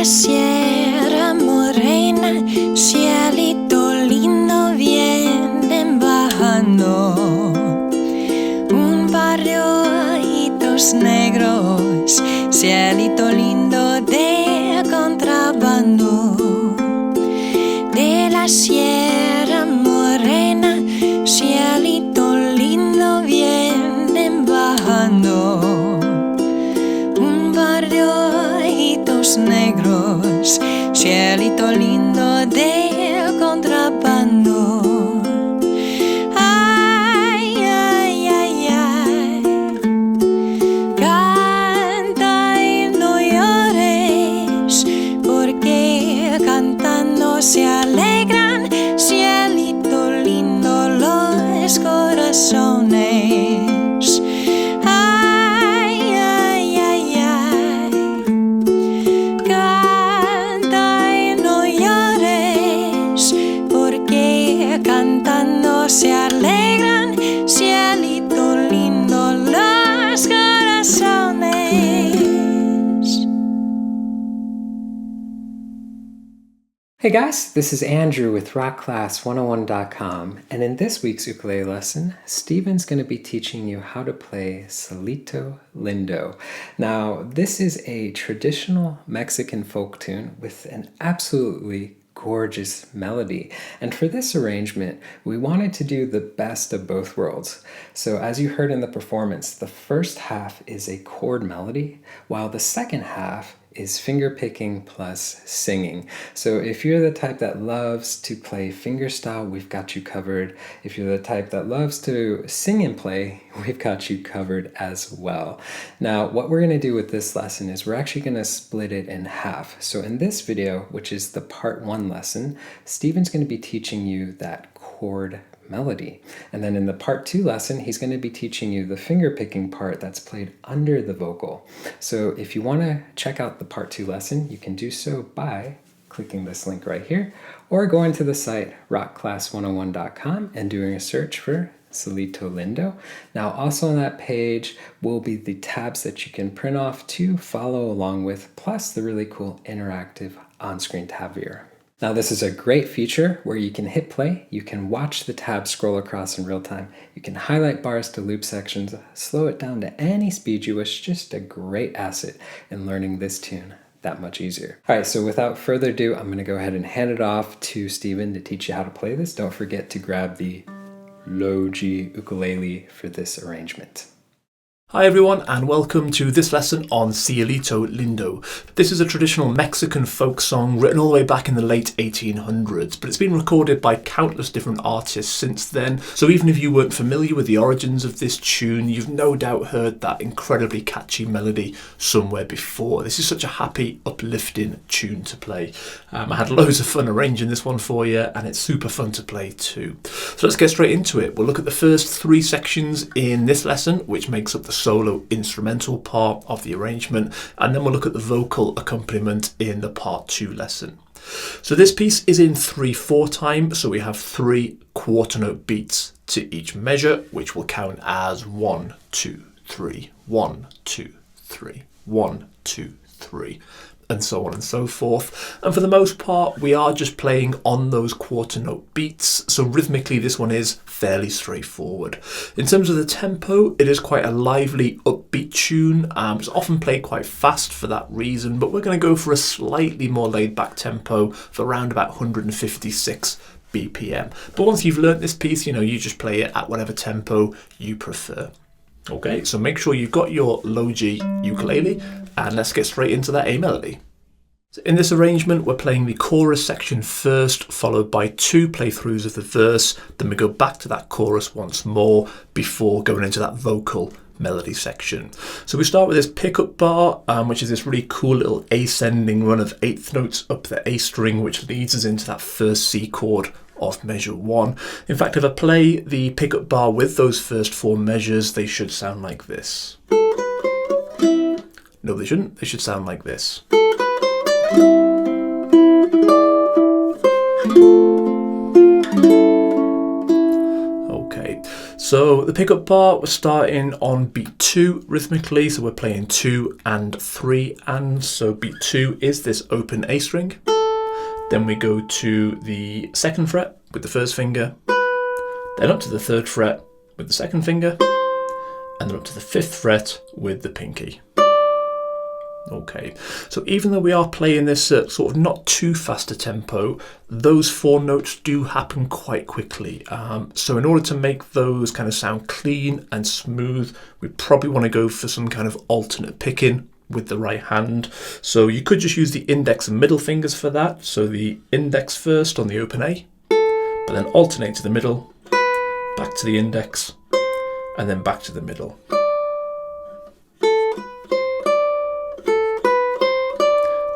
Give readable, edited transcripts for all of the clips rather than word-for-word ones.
Sierra Morena, cielito lindo, vienen bajando un par de ojitos negros, cielito lindo de contrabando. De la Sierra Morena, cielito lindo, vienen bajando un par de ojitos negros, cielito lindo de contrabando. Ay, ay, ay, ay, canta y no llores, porque cantando se alegran, cielito lindo, los corazones. Ay, ay, ay, ay, canta y no llores, porque cantando se alegran, cielito lindo, los corazones. Hey guys, this is Andrew with rockclass101.com, and in this week's ukulele lesson, Steven's going to be teaching you how to play Cielito Lindo. Now, this is a traditional Mexican folk tune with an absolutely gorgeous melody, and for this arrangement, we wanted to do the best of both worlds. So as you heard in the performance, the first half is a chord melody, while the second half is finger picking plus singing. So if you're the type that loves to play fingerstyle, we've got you covered. If you're the type that loves to sing and play, we've got you covered as well. Now, what we're going to do with this lesson is we're actually going to split it in half. So in this video, which is the part 1 lesson, Steven's going to be teaching you that chord melody. And then in the part 2 lesson, he's going to be teaching you the finger picking part that's played under the vocal. So if you want to check out the part 2 lesson, you can do so by clicking this link right here, or going to the site rockclass101.com and doing a search for Cielito Lindo. Now also on that page will be the tabs that you can print off to follow along with, plus the really cool interactive on-screen tab viewer. Now this is a great feature where you can hit play, you can watch the tab scroll across in real time, you can highlight bars to loop sections, slow it down to any speed you wish, just a great asset in learning this tune that much easier. All right, so without further ado, I'm going to go ahead and hand it off to Steven to teach you how to play this. Don't forget to grab the low G ukulele for this arrangement. Hi everyone, and welcome to this lesson on Cielito Lindo. This is a traditional Mexican folk song written all the way back in the late 1800s, but it's been recorded by countless different artists since then. So even if you weren't familiar with the origins of this tune, you've no doubt heard that incredibly catchy melody somewhere before. This is such a happy, uplifting tune to play. I had loads of fun arranging this one for you, and it's super fun to play too. So let's get straight into it. We'll look at the first 3 sections in this lesson, which makes up the solo instrumental part of the arrangement, and then we'll look at the vocal accompaniment in the part 2 lesson. So this piece is in 3/4 time, so we have 3 quarter note beats to each measure, which will count as 1, 2, 3, 1, 2, 3, 1, 2, 3. And so on and so forth. And for the most part, we are just playing on those quarter note beats. So rhythmically, this one is fairly straightforward. In terms of the tempo, it is quite a lively, upbeat tune. It's often played quite fast for that reason, but we're going to go for a slightly more laid back tempo for around about 156 BPM. But once you've learnt this piece, you just play it at whatever tempo you prefer. Okay, so make sure you've got your low G ukulele, and let's get straight into that A melody. So in this arrangement, we're playing the chorus section first, followed by 2 playthroughs of the verse. Then we go back to that chorus once more before going into that vocal melody section. So we start with this pickup bar, which is this really cool little ascending run of 8th notes up the A string, which leads us into that first C chord of measure 1. In fact, if I play the pickup bar with those first 4 measures, they should sound like this. No, they shouldn't. They should sound like this. Okay, So the pickup part, we're starting on beat 2 rhythmically, so we're playing 2 and 3 and, so beat 2 is this open A string. Then we go to the 2nd fret with the 1st finger, then up to the 3rd fret with the 2nd finger, and then up to the 5th fret with the pinky. Okay, so even though we are playing this at sort of not too fast a tempo, those 4 notes do happen quite quickly. So in order to make those kind of sound clean and smooth, we probably want to go for some kind of alternate picking with the right hand. So you could just use the index and middle fingers for that. So the index first on the open A, but then alternate to the middle, back to the index, and then back to the middle.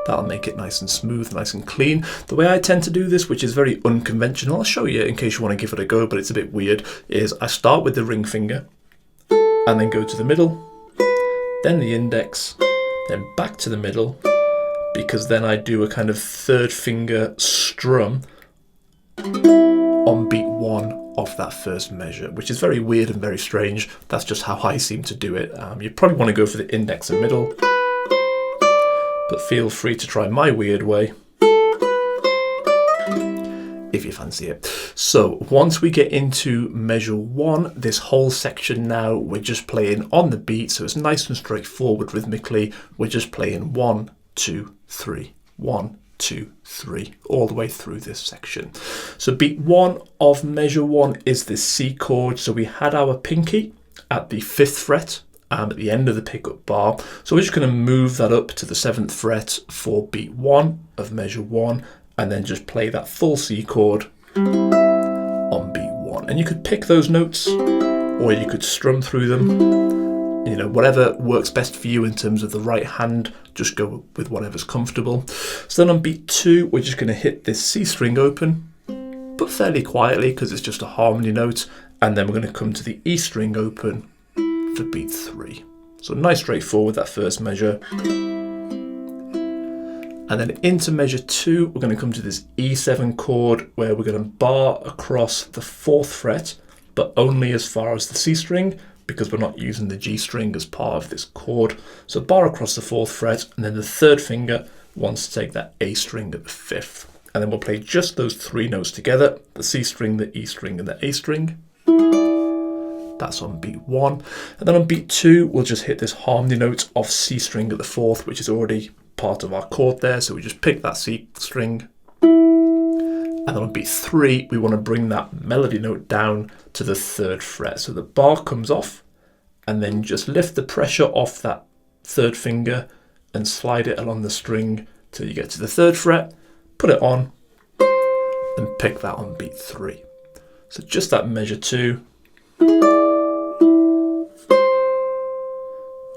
That'll make it nice and smooth, nice and clean. The way I tend to do this, which is very unconventional, I'll show you in case you want to give it a go, but it's a bit weird, is I start with the ring finger and then go to the middle, then the index, then back to the middle, because then I do a kind of 3rd finger strum on beat 1 of that first measure, which is very weird and very strange. That's just how I seem to do it. You probably want to go for the index and middle, but feel free to try my weird way if you fancy it. So once we get into measure 1, this whole section now, we're just playing on the beat, so it's nice and straightforward rhythmically. We're just playing 1, 2, 3, 1, 2, 3, all the way through this section. So beat 1 of measure 1 is this C chord. So we had our pinky at the 5th fret, at the end of the pickup bar. So we're just going to move that up to the 7th fret for beat 1 of measure 1, and then just play that full C chord on beat 1. And you could pick those notes, or you could strum through them. You know, whatever works best for you in terms of the right hand, just go with whatever's comfortable. So then on beat 2, we're just going to hit this C string open, but fairly quietly because it's just a harmony note. And then we're going to come to the E string open for beat 3. So nice straightforward, that first measure. And then into measure 2, we're going to come to this E7 chord where we're going to bar across the 4th fret, but only as far as the C string, because we're not using the G string as part of this chord. So bar across the 4th fret, and then the 3rd finger wants to take that A string at the 5th. And then we'll play just those 3 notes together, the C string, the E string, and the A string. That's on beat 1. And then on beat 2, we'll just hit this harmony note of C string at the 4th, which is already part of our chord there. So we just pick that C string. And then on beat 3, we want to bring that melody note down to the 3rd fret. So the bar comes off, and then just lift the pressure off that 3rd finger and slide it along the string till you get to the 3rd fret, put it on, and pick that on beat 3. So just that measure 2.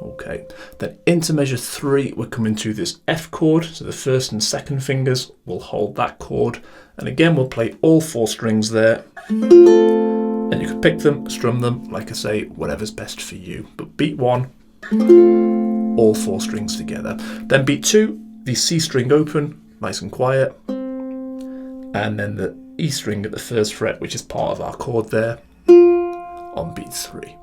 Okay, then into measure 3, we're coming to this F chord. So the 1st and 2nd fingers will hold that chord. And again, we'll play all 4 strings there. And you can pick them, strum them, like I say, whatever's best for you. But beat 1, all 4 strings together. Then beat 2, the C string open, nice and quiet. And then the E string at the 1st fret, which is part of our chord there, on beat 3.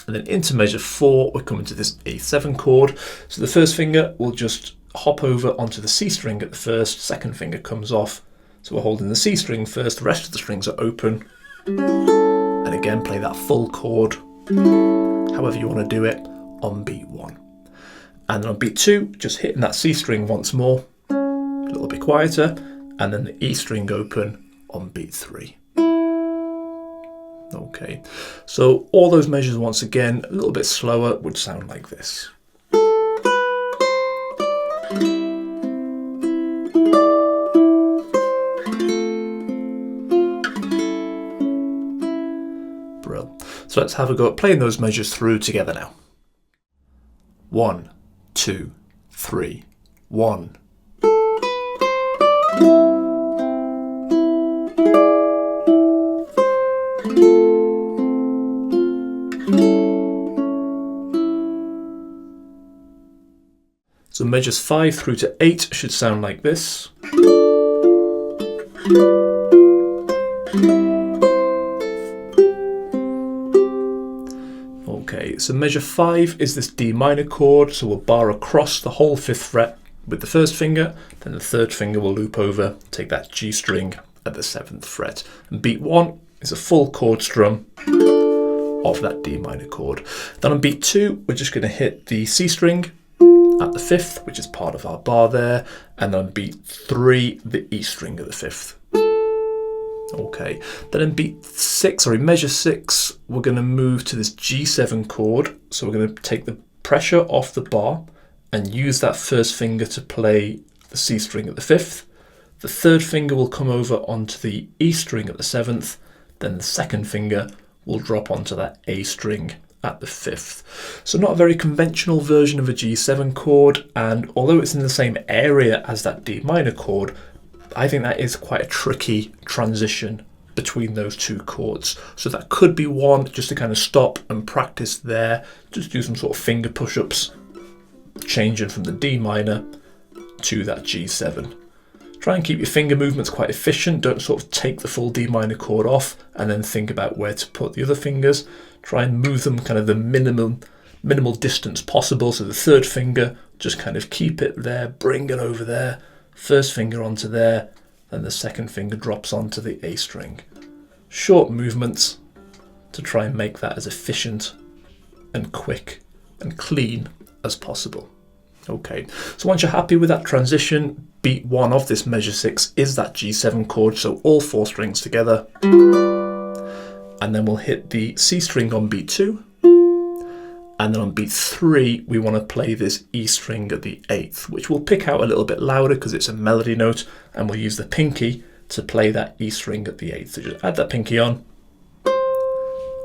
And then into measure 4, we're coming to this A7 chord. So the 1st finger will just hop over onto the C string at the 1st, 2nd finger comes off. So we're holding the C string first, the rest of the strings are open. And again, play that full chord, however you want to do it, on beat 1. And then on beat 2, just hitting that C string once more, a little bit quieter, and then the E string open on beat 3. Okay, so all those measures once again, a little bit slower, would sound like this. Brilliant. So let's have a go at playing those measures through together now. 1, 2, 3, 1. So measures 5 through to 8 should sound like this. Okay, so measure 5 is this D minor chord, so we'll bar across the whole 5th fret with the first finger, then the 3rd finger will loop over, take that G string at the 7th fret. And beat 1 is a full chord strum of that D minor chord. Then on beat 2, we're just going to hit the C string at the 5th, which is part of our bar there, and on beat 3, the E string at the 5th. Okay, then in measure 6, we're going to move to this G7 chord. So we're going to take the pressure off the bar and use that first finger to play the C string at the 5th. The 3rd finger will come over onto the E string at the 7th, then the 2nd finger will drop onto that A string at the 5th. So not a very conventional version of a G7 chord, and although it's in the same area as that D minor chord, I think that is quite a tricky transition between those two chords. So that could be one just to kind of stop and practice there, just do some sort of finger push-ups, changing from the D minor to that G7. Try and keep your finger movements quite efficient. Don't sort of take the full D minor chord off and then think about where to put the other fingers. Try and move them kind of the minimal distance possible. So the 3rd finger, just kind of keep it there, bring it over there. 1st finger onto there, then the 2nd finger drops onto the A string. Short movements to try and make that as efficient and quick and clean as possible. Okay, so once you're happy with that transition, beat 1 of this measure 6 is that G7 chord, so all 4 strings together. And then we'll hit the C string on beat 2. And then on beat 3, we want to play this E string at the 8th, which we'll pick out a little bit louder because it's a melody note, and we'll use the pinky to play that E string at the 8th. So just add that pinky on,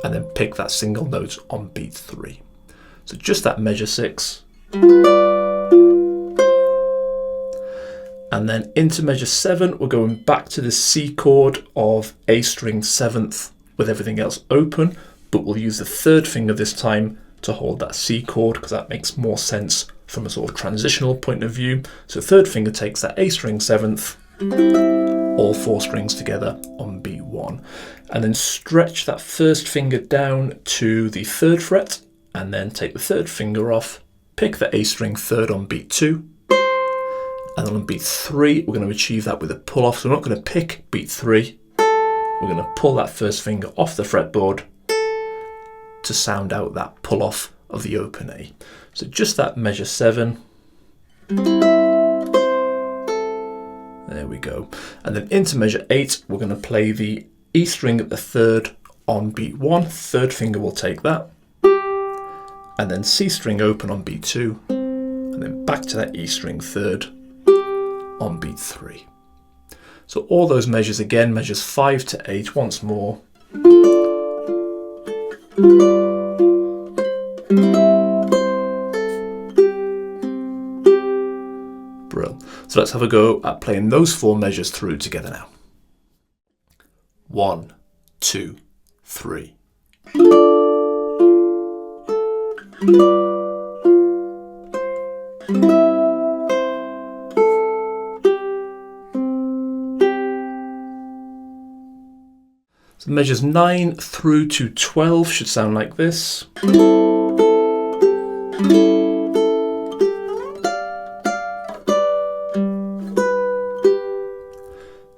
and then pick that single note on beat 3. So just that measure 6. And then into measure 7, we're going back to the C chord of A string 7th with everything else open, but we'll use the 3rd finger this time to hold that C chord because that makes more sense from a sort of transitional point of view. So 3rd finger takes that A string 7th, all 4 strings together on beat 1, and then stretch that 1st finger down to the 3rd fret, and then take the 3rd finger off, pick the A string 3rd on beat 2, and then on beat 3 we're going to achieve that with a pull off. So we're not going to pick beat 3, we're going to pull that 1st finger off the fretboard to sound out that pull off of the open A. So just that measure 7. There we go. And then into measure 8, we're going to play the E string at the 3rd on beat 1. 3rd finger will take that. And then C string open on beat 2. And then back to that E string 3rd on beat 3. So all those measures again, measures 5 to 8 once more. Brilliant. So let's have a go at playing those 4 measures through together now. 1, 2, 3. So measures 9 through to 12 should sound like this.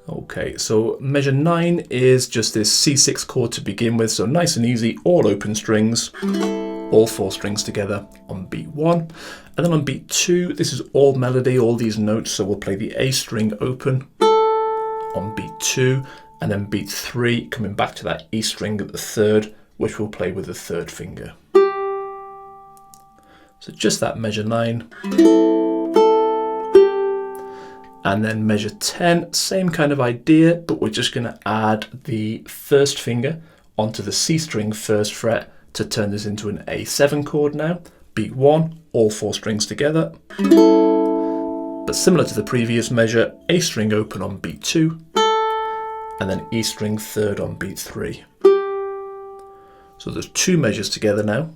Okay, so measure 9 is just this C6 chord to begin with, so nice and easy, all open strings, all 4 strings together on beat 1. And then on beat 2, this is all melody, all these notes, so we'll play the A string open on beat 2, and then beat 3, coming back to that E string at the 3rd, which we'll play with the 3rd finger. So just that measure 9. And then measure 10, same kind of idea, but we're just going to add the 1st finger onto the C string 1st fret to turn this into an A7 chord now. Beat 1, all 4 strings together. But similar to the previous measure, A string open on beat 2, and then E string 3rd on beat 3. So there's 2 measures together now.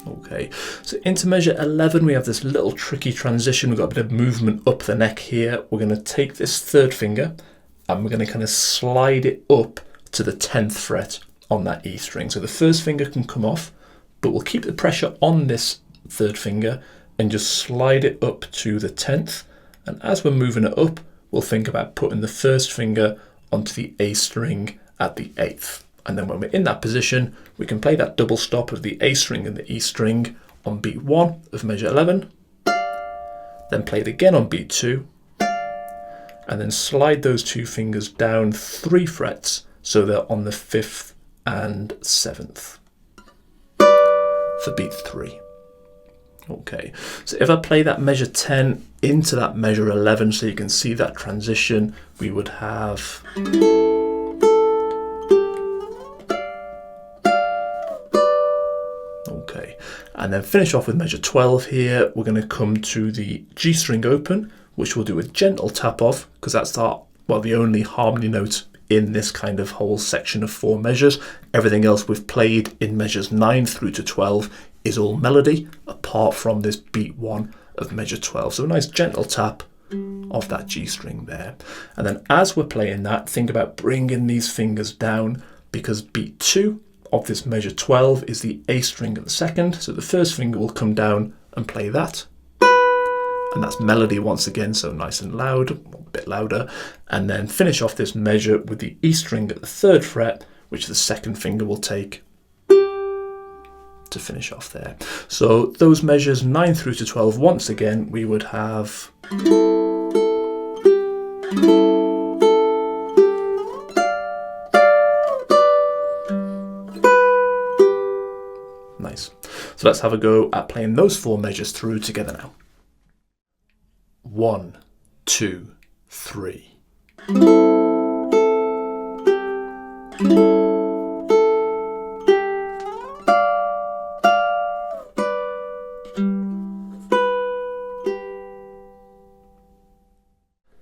Okay, so into measure 11 we have this little tricky transition. We've got a bit of movement up the neck here. We're going to take this 3rd finger and we're going to kind of slide it up to the 10th fret on that E string. So the first finger can come off, but we'll keep the pressure on this third finger and just slide it up to the 10th. And as we're moving it up, we'll think about putting the first finger onto the A string at the 8th. And then when we're in that position, we can play that double stop of the A string and the E string on beat 1 of measure 11, then play it again on beat 2, and then slide those two fingers down 3 frets so they're on the 5th and 7th for beat 3. Okay, so if I play that measure 10 into that measure 11 so you can see that transition, we would have... Okay, and then finish off with measure 12 here. We're going to come to the G string open, which we'll do a gentle tap of, because that's the only harmony note in this kind of whole section of 4 measures. Everything else we've played in measures 9 through to 12 is all melody, apart from this beat 1 of measure 12. So a nice gentle tap of that G string there. And then as we're playing that, think about bringing these fingers down, because beat 2 of this measure 12 is the A string at the 2nd. So the first finger will come down and play that. And that's melody once again, so nice and loud, a bit louder. And then finish off this measure with the E string at the 3rd fret, which the 2nd finger will take to finish off there. So those measures 9 through to 12, once again, we would have... Nice. So let's have a go at playing those 4 measures through together now. 1, 2, 3.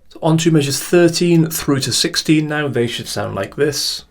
So on to measures 13 through to 16 now. They should sound like this.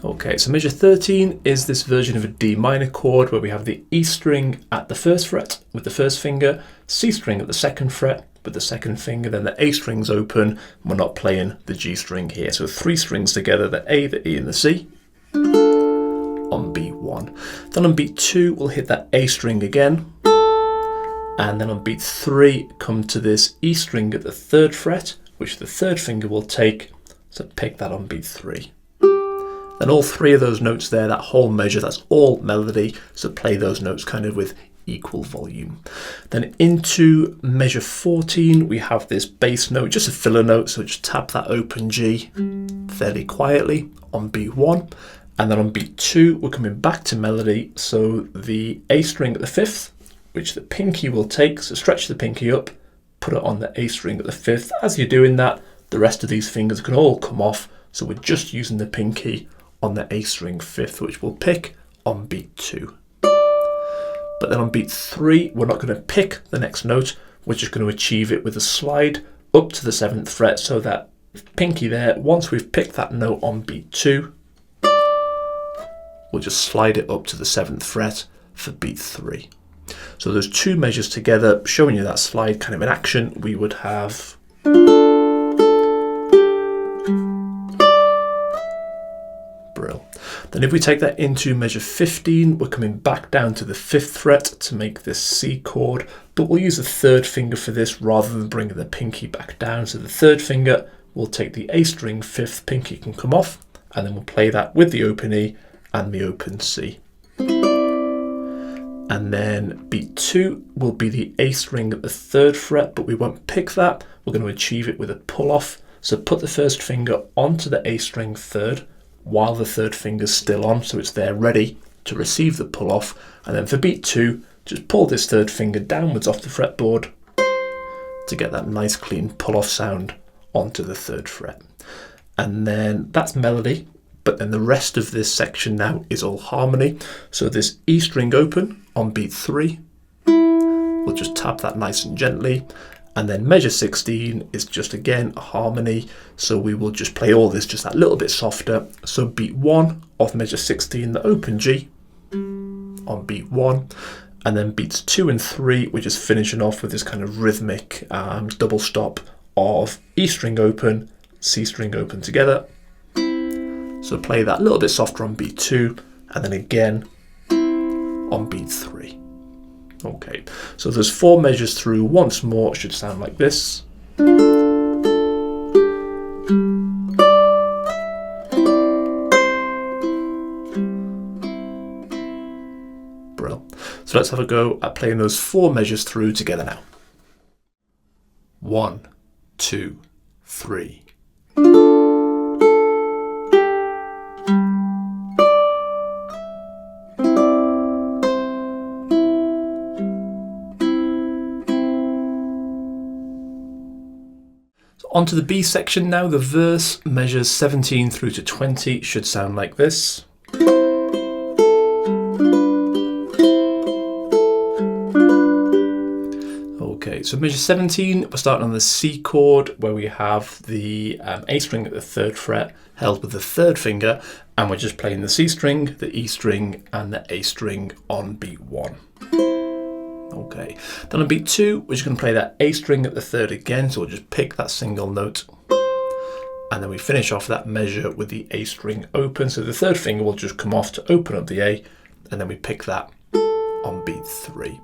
Okay, so measure 13 is this version of a D minor chord where we have the E string at the 1st fret with the 1st finger, C string at the 2nd fret with the 2nd finger, then the A string's open, and we're not playing the G string here. So 3 strings together, the A, the E and the C on beat 1. Then on beat 2, we'll hit that A string again. And then on beat 3, come to this E string at the 3rd fret, which the 3rd finger will take, so pick that on beat 3. Then all 3 of those notes there, that whole measure, that's all melody, so play those notes kind of with equal volume. Then into measure 14, we have this bass note, just a filler note, so just tap that open G fairly quietly on beat 1. And then on beat 2, we're coming back to melody, so the A string at the 5th, which the pinky will take, so stretch the pinky up, put it on the A string at the 5th. As you're doing that, the rest of these fingers can all come off, so we're just using the pinky on the A string 5th, which we'll pick on beat 2. But then on beat 3, we're not going to pick the next note, we're just going to achieve it with a slide up to the 7th fret, so that pinky there, once we've picked that note on beat 2, we'll just slide it up to the 7th fret for beat 3. So those 2 measures together, showing you that slide kind of in action, we would have... Brill. Then if we take that into measure 15, we're coming back down to the 5th fret to make this C chord, but we'll use the 3rd finger for this rather than bringing the pinky back down. So the 3rd finger will take the A string 5th, pinky can come off, and then we'll play that with the open E and the open C. And then beat 2 will be the A string at the 3rd fret, but we won't pick that. We're going to achieve it with a pull off. So put the 1st finger onto the A string 3rd while the 3rd finger's still on, so it's there ready to receive the pull off. And then for beat 2, just pull this 3rd finger downwards off the fretboard to get that nice clean pull off sound onto the 3rd fret. And then that's melody. But then the rest of this section now is all harmony. So this E string open on beat 3, we'll just tap that nice and gently. And then measure 16 is just again a harmony. So we will just play all this just that little bit softer. So beat 1 of measure 16, the open G on beat 1. And then beats 2 and 3, we're just finishing off with this kind of rhythmic double stop of E string open, C string open together. So play that a little bit softer on beat 2, and then again on beat 3. Okay, so there's 4 measures through once more. It should sound like this. So let's have a go at playing those 4 measures through together now. 1, 2, 3. So onto the B section now. The verse measures 17 through to 20 should sound like this. Okay, so measure 17, we're starting on the C chord where we have the A string at the 3rd fret held with the 3rd finger, and we're just playing the C string, the E string and the A string on beat 1. Okay, then on beat 2, we're just going to play that A string at the 3rd again, so we'll just pick that single note. And then we finish off that measure with the A string open, so the 3rd finger will just come off to open up the A, and then we pick that on beat 3.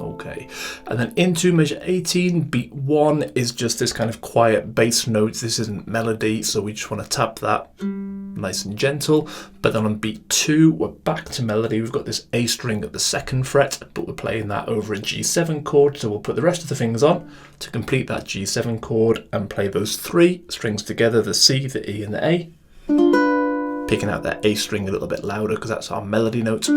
Okay, and then into measure 18, beat 1 is just this kind of quiet bass note. This isn't melody, so we just want to tap that nice and gentle. But then on beat 2, we're back to melody. We've got this A string at the 2nd fret, but we're playing that over a G7 chord. So we'll put the rest of the fingers on to complete that G7 chord and play those 3 strings together, the C, the E and the A. Picking out that A string a little bit louder because that's our melody note.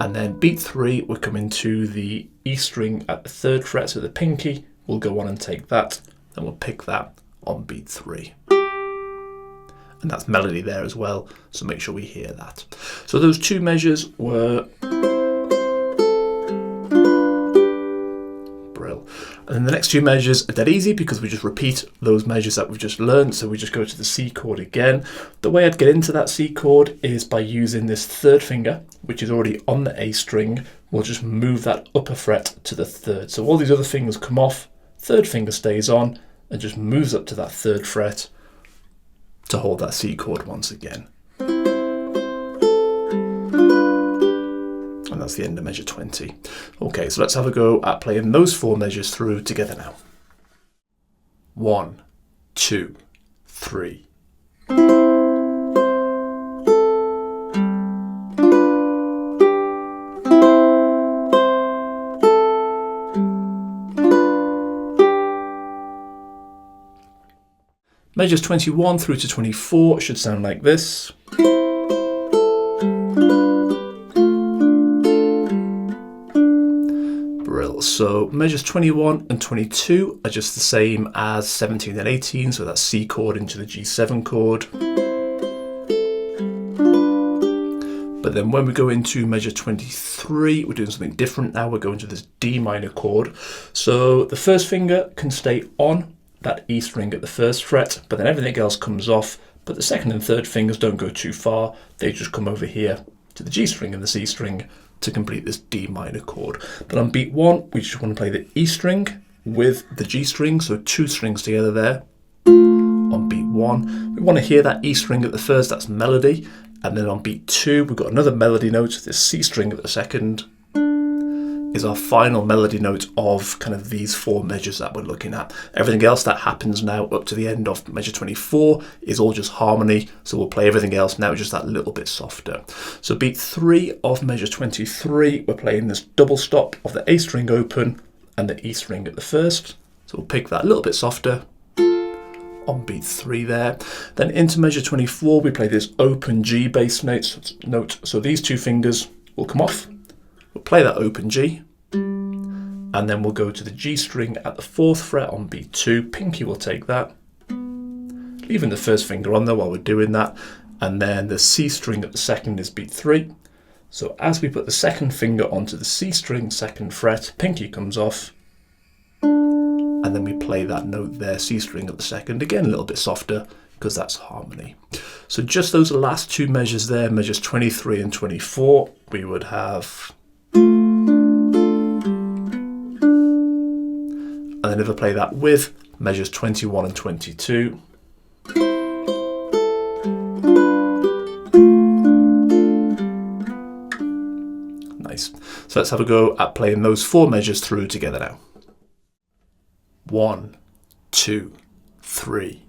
And then beat 3, we're coming to the E string at the 3rd fret, so the pinky, we'll go on and take that, and we'll pick that on beat 3. And that's melody there as well, so make sure we hear that. So those 2 measures were brill. And then the next 2 measures are dead easy because we just repeat those measures that we've just learned. So we just go to the C chord again. The way I'd get into that C chord is by using this 3rd finger, which is already on the A string. We'll just move that upper fret to the 3rd. So all these other fingers come off, 3rd finger stays on and just moves up to that 3rd fret to hold that C chord once again. And that's the end of measure 20. Okay, so let's have a go at playing those 4 measures through together now. 1, 2, 3. Measures 21 through to 24 should sound like this. So measures 21 and 22 are just the same as 17 and 18, so that's C chord into the G7 chord. But then when we go into measure 23, we're doing something different now. We're going to this D minor chord. So the 1st finger can stay on that E string at the 1st fret, but then everything else comes off. But the 2nd and 3rd fingers don't go too far. They just come over here to the G string and the C string to complete this D minor chord. Then on beat 1, we just want to play the E string with the G string, so 2 strings together there. On beat 1, we want to hear that E string at the 1st, that's melody. And then on beat 2, we've got another melody note, this C string at the 2nd is our final melody note of kind of these 4 measures that we're looking at. Everything else that happens now up to the end of measure 24 is all just harmony, so we'll play everything else now just that little bit softer. So beat 3 of measure 23, we're playing this double stop of the A string open and the E string at the 1st, so we'll pick that a little bit softer on beat 3 there. Then into measure 24, we play this open G bass note, so these 2 fingers will come off. We'll play that open G, and then we'll go to the G string at the 4th fret on beat 2. Pinky will take that, leaving the 1st finger on there while we're doing that, and then the C string at the 2nd is beat 3. So as we put the 2nd finger onto the C string 2nd fret, pinky comes off, and then we play that note there, C string at the 2nd, again a little bit softer because that's harmony. So just those last two measures there, measures 23 and 24, we would have. And then if I play that with measures 21 and 22. Nice. So let's have a go at playing those four measures through together now. 1, 2, 3.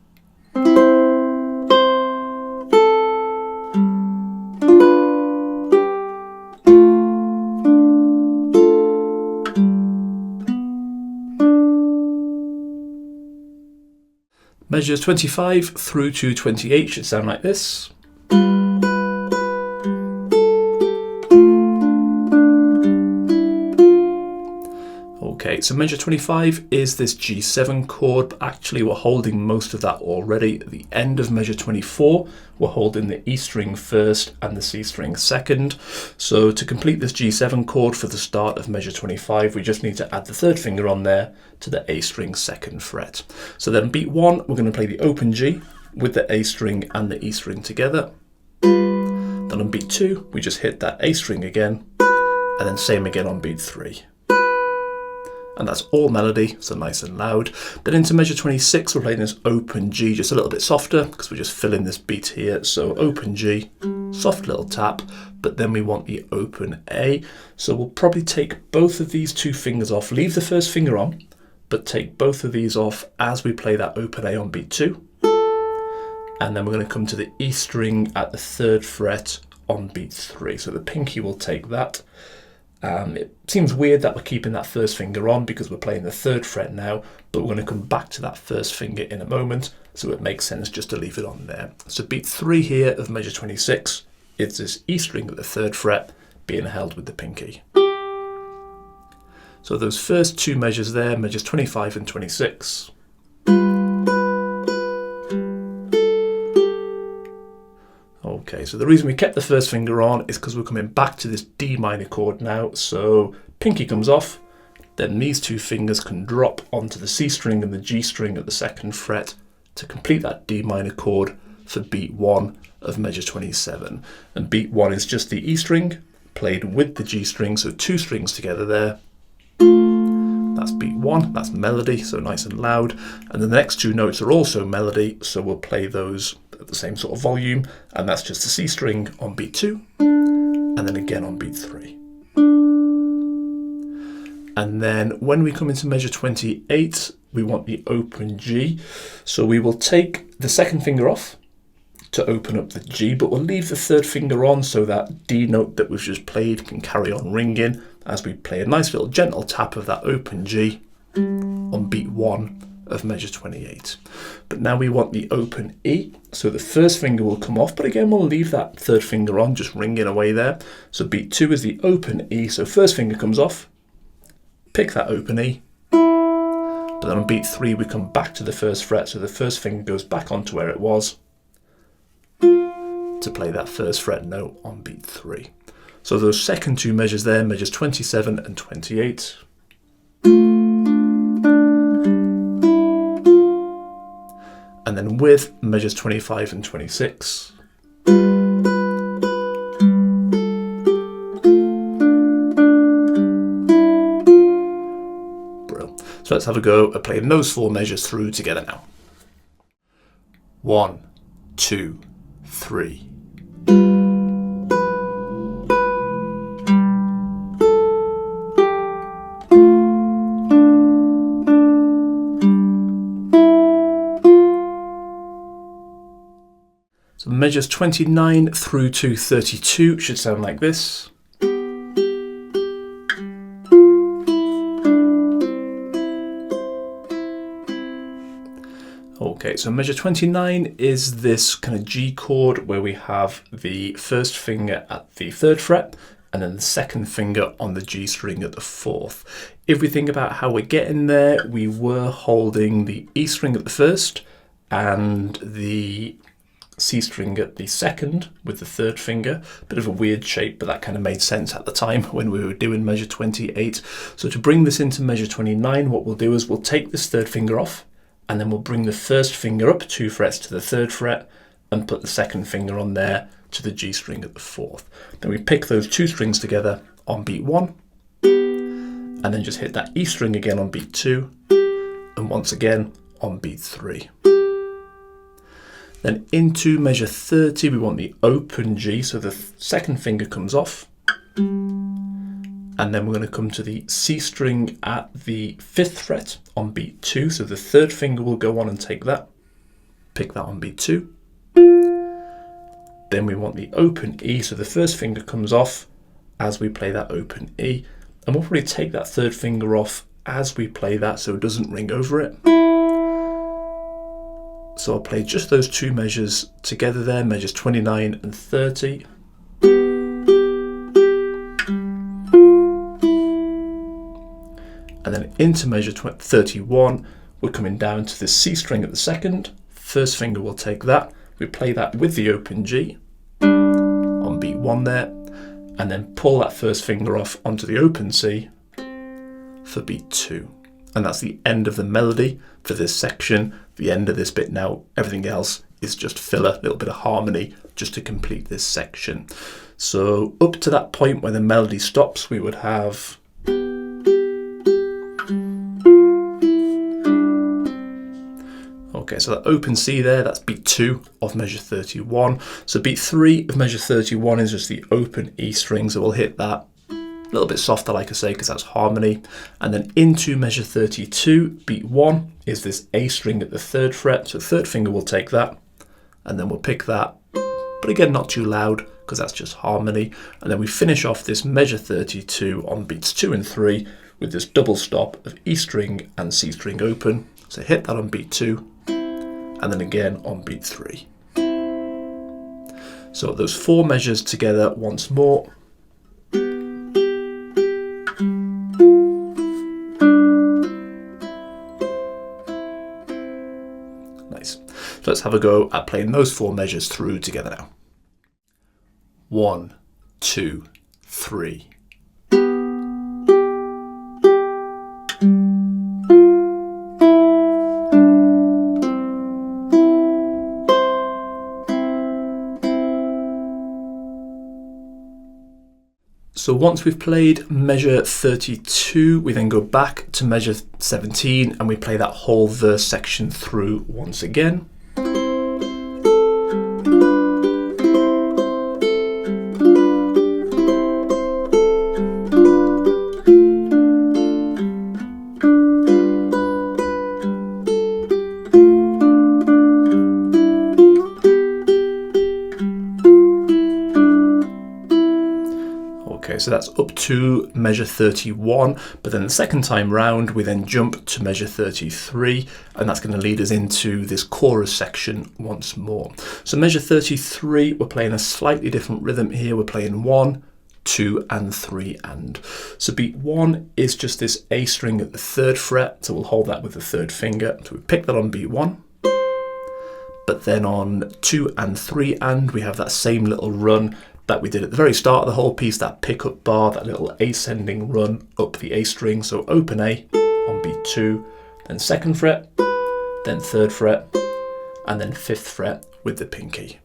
Measures 25 through to 28 should sound like this. Okay, so measure 25 is this G7 chord, but actually we're holding most of that already. At the end of measure 24, we're holding the E string first and the C string second. So to complete this G7 chord for the start of measure 25, we just need to add the third finger on there to the A string second fret. So then beat 1, we're going to play the open G with the A string and the E string together. Then on beat 2, we just hit that A string again, and then same again on beat 3. And that's all melody, so nice and loud. Then into measure 26, we're playing this open G, just a little bit softer, because we're just filling this beat here. So open G, soft little tap, but then we want the open A. So we'll probably take both of these two fingers off, leave the first finger on, but take both of these off as we play that open A on beat 2. And then we're going to come to the E string at the 3rd fret on beat 3. So the pinky will take that. It seems weird that we're keeping that first finger on because we're playing the 3rd fret now, but we're going to come back to that first finger in a moment, so it makes sense just to leave it on there. So beat 3 here of measure 26, it's this E string at the 3rd fret being held with the pinky. So those first two measures there, measures 25 and 26. Okay, so the reason we kept the first finger on is because we're coming back to this D minor chord now. So pinky comes off, then these two fingers can drop onto the C string and the G string at the 2nd fret to complete that D minor chord for beat 1 of measure 27. And beat 1 is just the E string played with the G string, so two strings together there. That's beat 1, that's melody, so nice and loud. And the next two notes are also melody, so we'll play those at the same sort of volume, and that's just the C string on beat 2, and then again on beat 3. And then when we come into measure 28, we want the open G. So we will take the 2nd finger off to open up the G, but we'll leave the 3rd finger on so that D note that we've just played can carry on ringing as we play a nice little gentle tap of that open G on beat 1 of measure 28. But now we want the open E, so the first finger will come off, but again we'll leave that 3rd finger on, just ringing away there. So beat 2 is the open E, so first finger comes off, pick that open E, but then on beat 3 we come back to the 1st fret, so the first finger goes back onto where it was to play that 1st fret note on beat 3. So those second two measures there, measures 27 and 28. And then with measures 25 and 26. Brilliant. So let's have a go at playing those four measures through together now. 1, 2, 3. So measures 29 through to 32 should sound like this. Okay, so measure 29 is this kind of G chord where we have the first finger at the 3rd fret and then the 2nd finger on the G string at the 4th. If we think about how we're getting there, we were holding the E string at the 1st and the C string at the 2nd with the 3rd finger. Bit of a weird shape, but that kind of made sense at the time when we were doing measure 28. So to bring this into measure 29, what we'll do is we'll take this 3rd finger off, and then we'll bring the 1st finger up 2 frets to the 3rd fret and put the second finger on there to the G string at the 4th. Then we pick those 2 strings together on beat 1, and then just hit that E string again on beat 2, and once again on beat 3. Then into measure 30, we want the open G, so the second finger comes off. And then we're going to come to the C string at the 5th fret on beat 2, so the 3rd finger will go on and take that. Pick that on beat 2. Then we want the open E, so the 1st finger comes off as we play that open E. And we'll probably take that 3rd finger off as we play that so it doesn't ring over it. So I'll play just those 2 measures together there, measures 29 and 30. And then into measure 31, we're coming down to the C string at the 2nd. 1st finger will take that. We play that with the open G on beat 1 there, and then pull that 1st finger off onto the open C for beat 2. And that's the end of the melody for this section, the end of this bit now. Everything else is just filler, a little bit of harmony just to complete this section. So up to that point where the melody stops, we would have okay, so that open C there, that's beat 2 of measure 31. So beat 3 of measure 31 is just the open E string, so we'll hit that a little bit softer, like I say, because that's harmony. And then into measure 32, beat 1 is this A string at the 3rd fret, so the 3rd finger will take that, and then we'll pick that, but again, not too loud, because that's just harmony. And then we finish off this measure 32 on beats 2 and 3 with this double stop of E string and C string open. So hit that on beat 2, and then again on beat 3. So those 4 measures together once more. Nice. So let's have a go at playing those 4 measures through together now. 1, 2, 3. So once we've played measure 32, we then go back to measure 17 and we play that whole verse section through once again. Okay, so that's up to measure 31, but then the second time round we then jump to measure 33, and that's going to lead us into this chorus section once more. So measure 33, we're playing a slightly different rhythm here. We're playing 1, 2 and 3 and. So beat 1 is just this A string at the 3rd fret, so we'll hold that with the 3rd finger. So we pick that on beat 1, but then on 2 and 3 and we have that same little run that we did at the very start of the whole piece, that pickup bar, that little ascending run up the A string. So open A on beat 2, then 2nd fret, then 3rd fret, and then 5th fret with the pinky.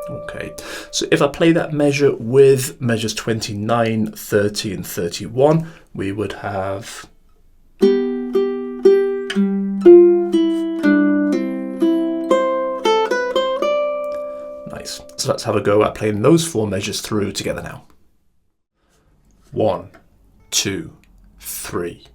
Okay, so if I play that measure with measures 29, 30 and 31, we would have nice. So let's have a go at playing those 4 measures through together now. 1, 2, 3.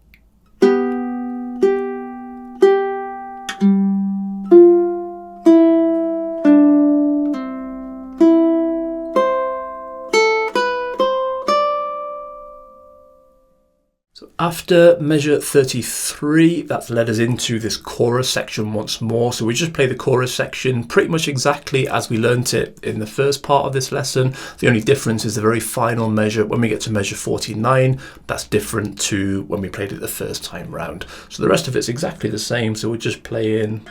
So after measure 33, that's led us into this chorus section once more. So we just play the chorus section pretty much exactly as we learnt it in the first part of this lesson. The only difference is the very final measure. When we get to measure 49, that's different to when we played it the first time round. So the rest of it's exactly the same. So we're just playing.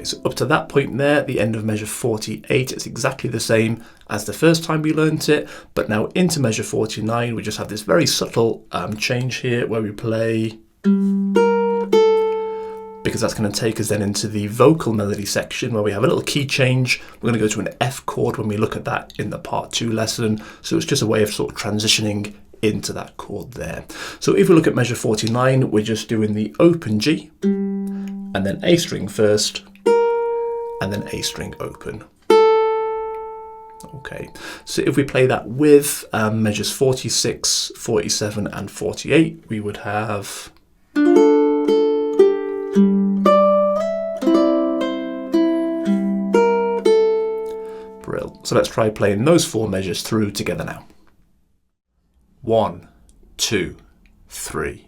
so up to that point there, the end of measure 48, it's exactly the same as the first time we learnt it, but now into measure 49, we just have this very subtle change here where we play, because that's going to take us then into the vocal melody section where we have a little key change. We're going to go to an F chord when we look at that in the part 2 lesson. So it's just a way of sort of transitioning into that chord there. So if we look at measure 49, we're just doing the open G, and then A string first, and then A string open. Okay, so if we play that with measures 46, 47 and 48, we would have... Brill. So let's try playing those 4 measures through together now. 1, 2, 3.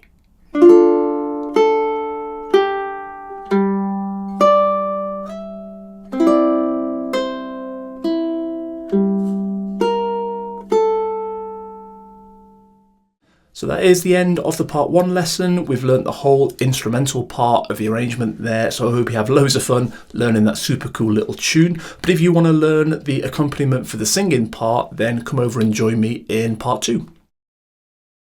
So that is the end of the part 1 lesson. We've learnt the whole instrumental part of the arrangement there, so I hope you have loads of fun learning that super cool little tune. But if you want to learn the accompaniment for the singing part, then come over and join me in part 2.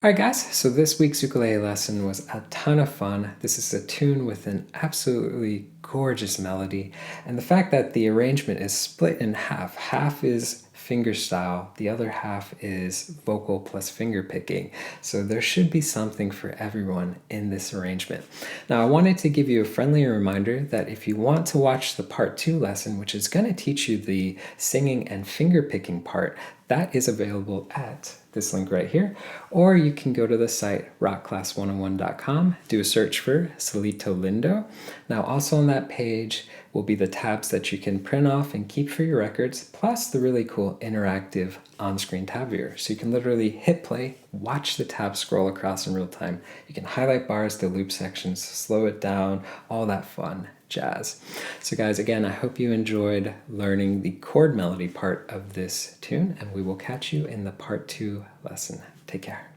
Alright guys, so this week's ukulele lesson was a ton of fun. This is a tune with an absolutely gorgeous melody, and the fact that the arrangement is split in half. Half is fingerstyle, the other half is vocal plus finger picking. So there should be something for everyone in this arrangement. Now I wanted to give you a friendly reminder that if you want to watch the part 2 lesson, which is going to teach you the singing and finger picking part, that is available at this link right here, or you can go to the site rockclass101.com, do a search for Cielito Lindo. Now also on that page will be the tabs that you can print off and keep for your records, plus the really cool interactive on-screen tab viewer. So you can literally hit play, watch the tab scroll across in real time. You can highlight bars to loop sections, slow it down, all that fun jazz. So guys, again, I hope you enjoyed learning the chord melody part of this tune, and we will catch you in the part 2 lesson. Take care.